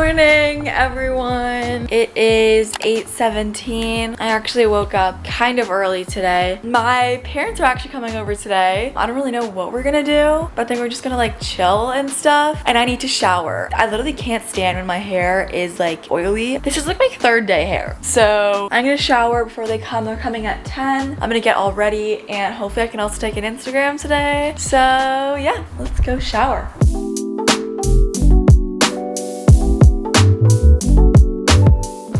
morning, everyone. It is 8:17. I actually woke up kind of early today. My parents are actually coming over today. I don't really know what we're gonna do, but I think we're just gonna like chill and stuff. And I need to shower. I literally can't stand when my hair is like oily. This is like my third day hair. So I'm gonna shower before they come. They're coming at 10. I'm gonna get all ready and hopefully I can also take an Instagram today. So yeah, let's go shower.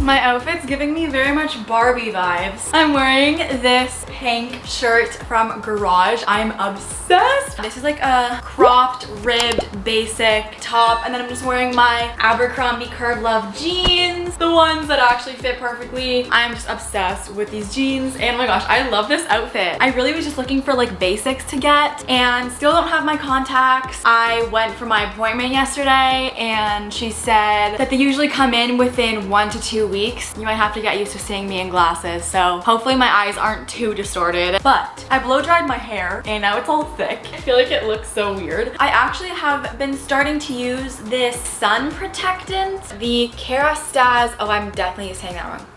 My outfit's giving me very much Barbie vibes. I'm wearing this pink shirt from Garage. I'm obsessed. This is like a cropped, ribbed, basic top. And then I'm just wearing my Abercrombie Curve Love jeans. The ones that actually fit perfectly. I'm just obsessed with these jeans. And oh my gosh, I love this outfit. I really was just looking for like basics to get and still don't have my contacts. I went for my appointment yesterday and she said that they usually come in within 1 to 2 weeks. You might have to get used to seeing me in glasses, so hopefully my eyes aren't too distorted. But I blow dried my hair and now it's all thick. I feel like it looks so weird. I actually have been starting to use this sun protectant, the Kerastase. Oh, I'm definitely saying that wrong.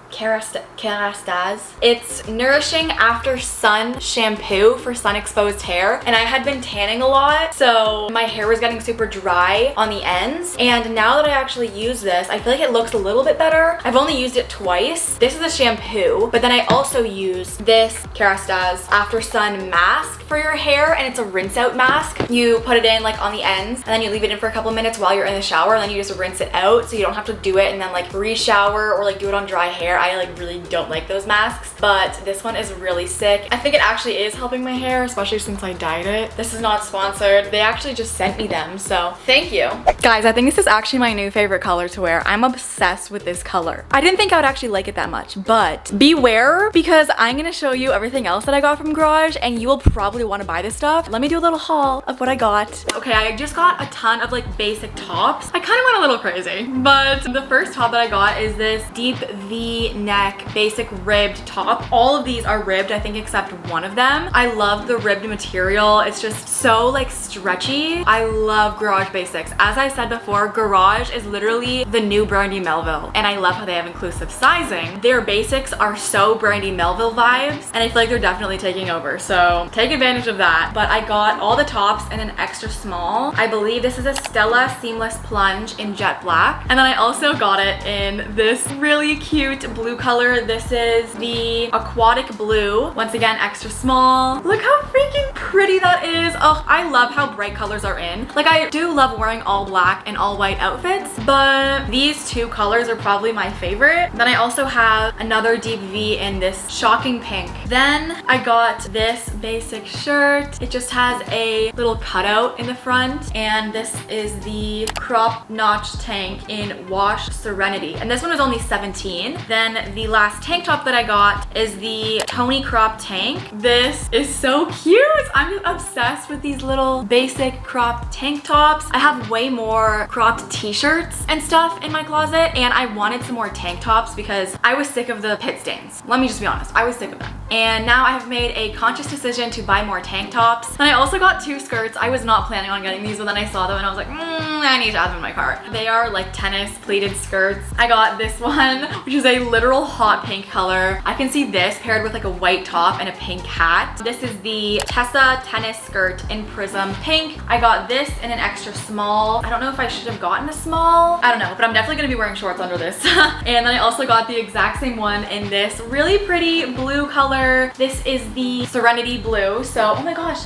Kerastase. It's nourishing after sun shampoo for sun exposed hair, and I had been tanning a lot, so my hair was getting super dry on the ends. And now that I actually use this, I feel like it looks a little bit better. I've only used it twice. This is a shampoo, but then I also use this Kerastase after sun mask for your hair, and it's a rinse out mask. You put it in like on the ends and then you leave it in for a couple minutes while you're in the shower, and then you just rinse it out so you don't have to do it and then like re-shower or like do it on dry hair. I like really don't like those masks, but this one is really sick. I think it actually is helping my hair, especially since I dyed it. This is not sponsored. They actually just sent me them, so thank you. Guys, I think this is actually my new favorite color to wear. I'm obsessed with this color. I didn't think I would actually like it that much, but beware because I'm gonna show you everything else that I got from Garage and you will probably want to buy this stuff. Let me do a little haul of what I got. Okay, I just got a ton of like basic tops. I kind of went a little crazy, but the first top that I got is this deep V neck basic ribbed top. All of these are ribbed, I think, except one of them. I love the ribbed material. It's just so like stretchy. I love Garage basics. As I said before, Garage is literally the new Brandy Melville, and I love how they have inclusive sizing. Their basics are so Brandy Melville vibes, and I feel like they're definitely taking over, so take advantage of that. But I got all the tops in an extra small. I believe this is a Stella Seamless Plunge in jet black, and then I also got it in this really cute blue color. This is the aquatic blue. Once again, extra small. Look how freaking pretty that is. Oh, I love how bright colors are in. Like, I do love wearing all black and all white outfits, but these two colors are probably my favorite. Then I also have another deep V in this shocking pink. Then I got this basic shirt. It just has a little cutout in the front, and this is the crop notch tank in Wash Serenity. And this one was only $17. Then the last tank top that I got is the Tony crop tank. This is so cute. I'm obsessed with these little basic crop tank tops. I have way more cropped t-shirts and stuff in my closet, and I wanted some more tank tops because I was sick of the pit stains. Let me just be honest, I was sick of them. And now I have made a conscious decision to buy more tank tops. And I also got 2 skirts. I was not planning on getting these, but then I saw them and I was like, I need to add them in my cart. They are like tennis pleated skirts. I got this one, which is a literal hot pink color. I can see this paired with like a white top and a pink hat. This is the Tessa tennis skirt in Prism pink. I got this in an extra small. I don't know if I should have gotten a small. I don't know, but I'm definitely gonna be wearing shorts under this. And then I also got the exact same one in this really pretty blue color. This is the Serenity blue. So, oh my gosh,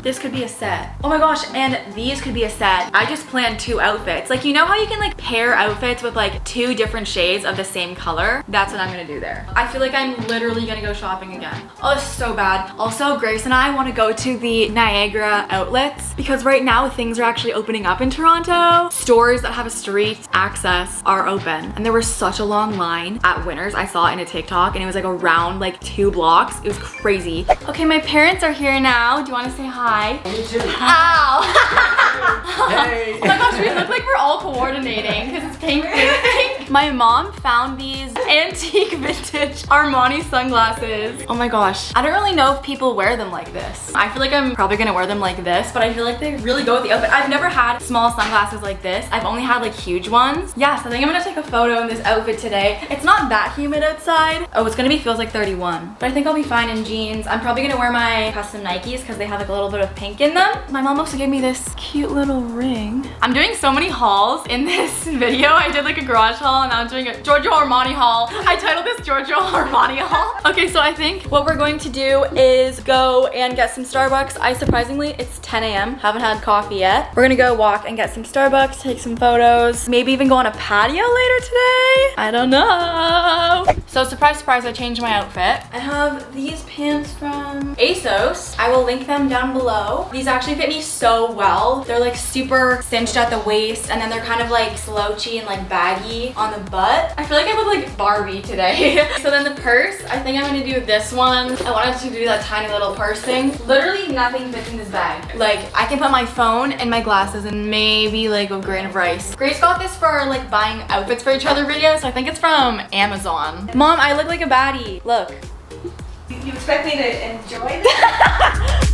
this could be a set. Oh my gosh, and these could be a set. I just planned 2 outfits. Like, you know how you can like pair outfits with like 2 different shades of the same color? That's what I'm gonna do there. I feel like I'm literally gonna go shopping again. Oh, it's so bad. Also, Grace and I want to go to the Niagara outlets because right now things are actually opening up in Toronto. Stores that have a street access are open, and there was such a long line at Winners. I saw it in a TikTok and it was like around like 2 blocks. It was crazy. Okay, my parents are here now. Do you want to say hi? Me too. Ow! Hey. Oh my gosh, we look like we're all coordinating because it's pink, pink, pink. My mom found these antique vintage Armani sunglasses. Oh my gosh. I don't really know if people wear them like this. I feel like I'm probably gonna wear them like this, but I feel like they really go with the outfit. I've never had small sunglasses like this. I've only had like huge ones. Yeah, so I think I'm gonna take a photo in this outfit today. It's not that humid outside. Oh, it's gonna be, feels like 31. But I think I'll be fine in jeans. I'm probably gonna wear my custom Nikes because they have like a little bit of pink in them. My mom also gave me this cute little ring. I'm doing so many hauls in this video. I did like a garage haul and now I'm doing a Giorgio Armani haul. I titled this Giorgio Armani haul. Okay, so I think what we're going to do is go and get some Starbucks. Surprisingly, it's 10 a.m. Haven't had coffee yet. We're gonna go walk and get some Starbucks, take some photos, maybe even go on a patio later today. I don't know. So surprise, surprise, I changed my outfit. I have these pants from ASOS. I will link them down below. These actually fit me so well. They're like super cinched at the waist and then they're kind of like slouchy and like baggy on the butt. I feel like I look like Barbie today. So then the purse, I think I'm gonna do this one. I wanted to do that tiny little purse thing. Literally nothing fits in this bag. Like I can put my phone and my glasses and maybe like a grain of rice. Grace got this for like buying outfits for each other videos. So I think it's from Amazon. Mom, I look like a baddie. Look. You expect me to enjoy this?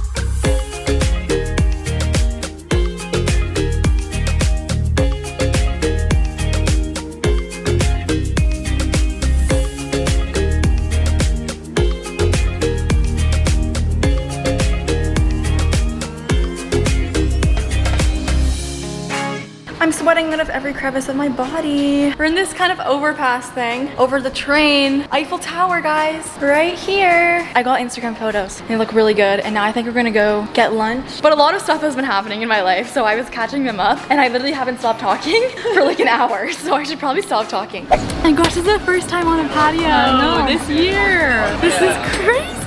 I'm sweating out of every crevice of my body. We're in this kind of overpass thing over the train. Eiffel Tower, guys, right here. I got Instagram photos. They look really good. And now I think we're gonna go get lunch. But a lot of stuff has been happening in my life, so I was catching them up and I literally haven't stopped talking for like an hour. So I should probably stop talking. Oh my gosh, this is the first time on a patio this year. This is crazy.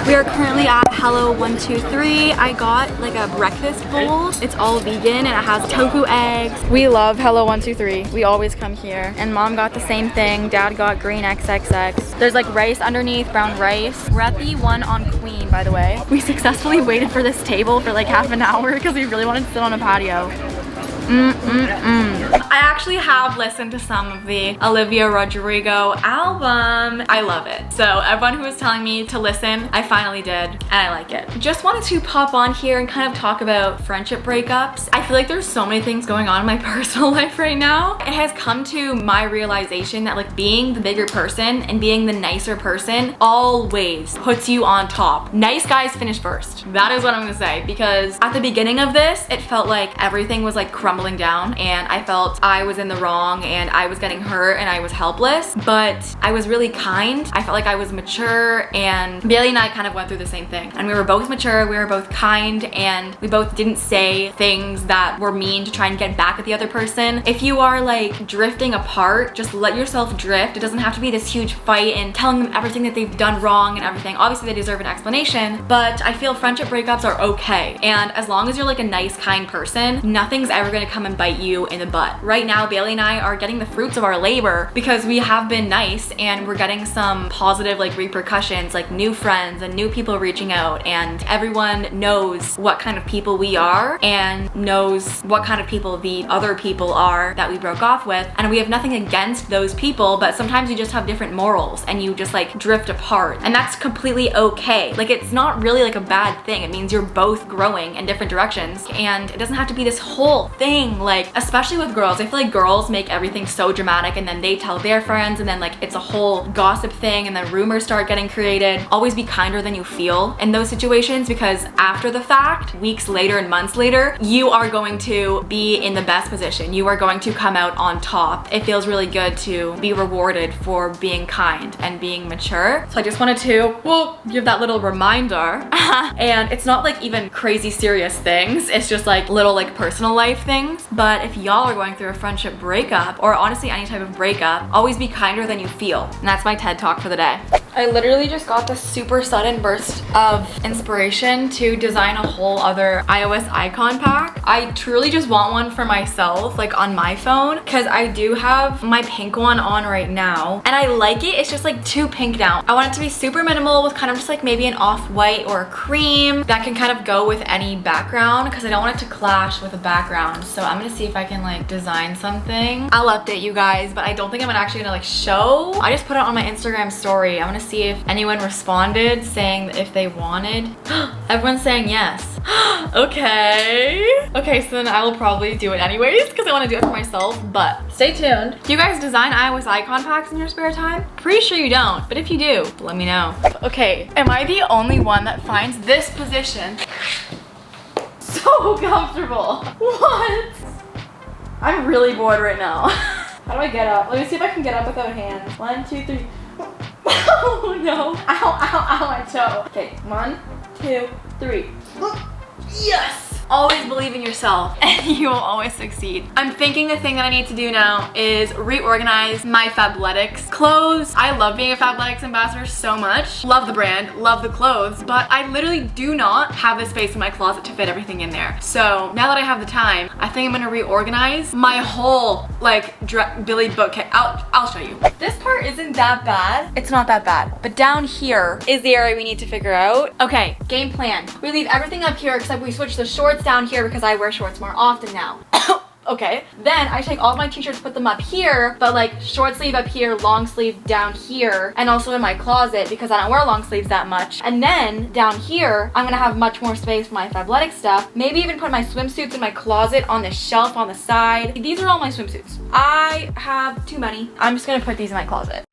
We are currently at Hello 123. I got like a breakfast bowl. It's all vegan and it has tofu eggs. We love Hello 123. We always come here. And mom got the same thing. Dad got green XXX. There's like rice underneath, brown rice. We're at the one on Queen, by the way. We successfully waited for this table for like half an hour because we really wanted to sit on a patio. I actually have listened to some of the Olivia Rodrigo album. I love it. So everyone who was telling me to listen, I finally did, and I like it. Just wanted to pop on here and kind of talk about friendship breakups. I feel like there's so many things going on in my personal life right now. It has come to my realization that like being the bigger person and being the nicer person always puts you on top. Nice guys finish first. That is what I'm gonna say, because at the beginning of this, it felt like everything was like crumbling down and I felt I was in the wrong and I was getting hurt and I was helpless, but I was really kind. I felt like I was mature, and Bailey and I kind of went through the same thing. And we were both mature, we were both kind, and we both didn't say things that were mean to try and get back at the other person. If you are like drifting apart, just let yourself drift. It doesn't have to be this huge fight and telling them everything that they've done wrong and everything. Obviously they deserve an explanation, but I feel friendship breakups are okay. And as long as you're like a nice, kind person, nothing's ever gonna come and bite you in the butt. Right now, Bailey and I are getting the fruits of our labor because we have been nice and we're getting some positive like repercussions, like new friends and new people reaching out, and everyone knows what kind of people we are and knows what kind of people the other people are that we broke off with. And we have nothing against those people, but sometimes you just have different morals and you just like drift apart, and that's completely okay. Like it's not really like a bad thing. It means you're both growing in different directions, and it doesn't have to be this whole thing. Like especially with girls, I feel like girls make everything so dramatic and then they tell their friends and then like it's a whole gossip thing and then rumors start getting created. Always be kinder than you feel in those situations, because after the fact, weeks later and months later, you are going to be in the best position. You are going to come out on top. It feels really good to be rewarded for being kind and being mature. So I just wanted to, well, give that little reminder. And it's not like even crazy serious things. It's just like little like personal life things. But if y'all are going through a friendship breakup, or honestly any type of breakup, always be kinder than you feel. And that's my TED talk for the day. I literally just got this super sudden burst of inspiration to design a whole other iOS icon pack. I truly just want one for myself, like on my phone, because I do have my pink one on right now and I like it. It's just like too pink now. I want it to be super minimal with kind of just like maybe an off-white or a cream that can kind of go with any background because I don't want it to clash with a background. So I'm gonna see if I can like design something. I'll update you guys, but I don't think I'm actually gonna like show. I just put it on my Instagram story. I'm gonna see if anyone responded saying if they wanted. Everyone's saying yes. Okay. Okay, so then I will probably do it anyways because I want to do it for myself, but stay tuned. Do you guys design iOS icon packs in your spare time? Pretty sure you don't, but if you do, let me know. Okay, am I the only one that finds this position so comfortable? What? I'm really bored right now. How do I get up? Let me see if I can get up without hands. 1, 2, 3. Oh no. Ow, ow, ow, my toe. Okay, 1, 2, 3. Yes! Always believe in yourself and you will always succeed. I'm thinking the thing that I need to do now is reorganize my Fabletics clothes. I love being a Fabletics ambassador so much. Love the brand, love the clothes, but I literally do not have the space in my closet to fit everything in there. So now that I have the time, I think I'm gonna reorganize my whole like Billy bookcase. I'll show you. This part isn't that bad. It's not that bad. But down here is the area we need to figure out. Okay, game plan. We leave everything up here except we switch the shorts down here because I wear shorts more often now. Okay, then I take all my t-shirts, put them up here, but like short sleeve up here, long sleeve down here, and also in my closet because I don't wear long sleeves that much. And then down here, I'm gonna have much more space for my Fabletics stuff. Maybe even put my swimsuits in my closet on the shelf on the side. These are all my swimsuits. I have too many. I'm just gonna put these in my closet.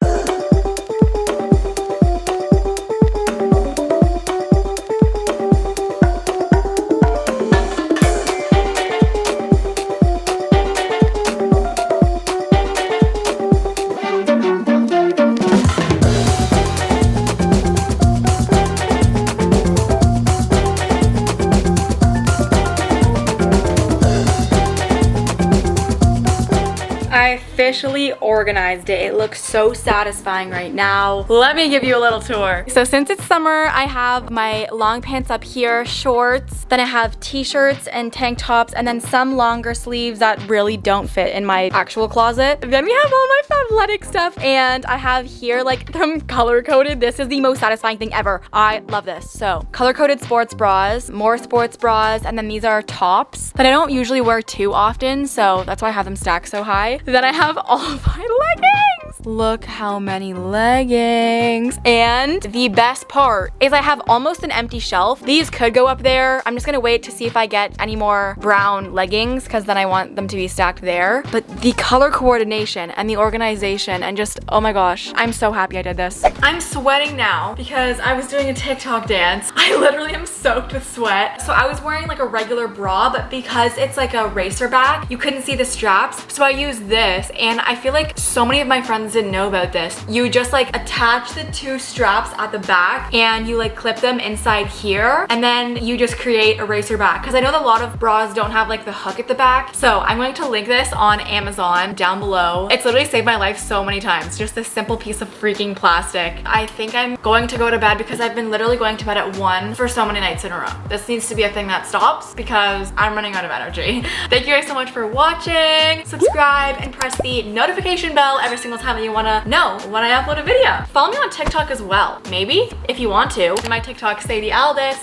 I officially organized it. It looks so satisfying right now. Let me give you a little tour. So since it's summer, I have my long pants up here, shorts, then I have t-shirts and tank tops, and then some longer sleeves that really don't fit in my actual closet. Then we have all my Fabletics stuff, and I have here like them color-coded. This is the most satisfying thing ever. I love this. So color-coded sports bras, more sports bras, and then these are tops that I don't usually wear too often, so that's why I have them stacked so high. Then I have all of my leggings. Look how many leggings. And the best part is I have almost an empty shelf. These could go up there. I'm just gonna wait to see if I get any more brown leggings because then I want them to be stacked there. But the color coordination and the organization and just, oh my gosh, I'm so happy I did this. I'm sweating now because I was doing a TikTok dance. I literally am soaked with sweat. So I was wearing like a regular bra, but because it's like a racer back, you couldn't see the straps. So I used this, and I feel like so many of my friends didn't know about this. You just like attach the two straps at the back and you like clip them inside here, and then you just create a racer back. Because I know that a lot of bras don't have like the hook at the back. So I'm going to link this on Amazon down below. It's literally saved my life so many times. Just this simple piece of freaking plastic. I think I'm going to go to bed because I've been literally going to bed at 1 for so many nights in a row. This needs to be a thing that stops because I'm running out of energy. Thank you guys so much for watching. Subscribe and press the notification bell every single time that you want to know when I upload a video. Follow me on TikTok as well, maybe, if you want to. My TikTok, Sadie Aldis.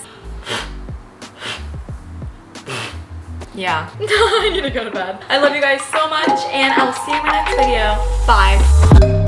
Yeah, I need to go to bed. I love you guys so much, and I will see you in my next video. Bye.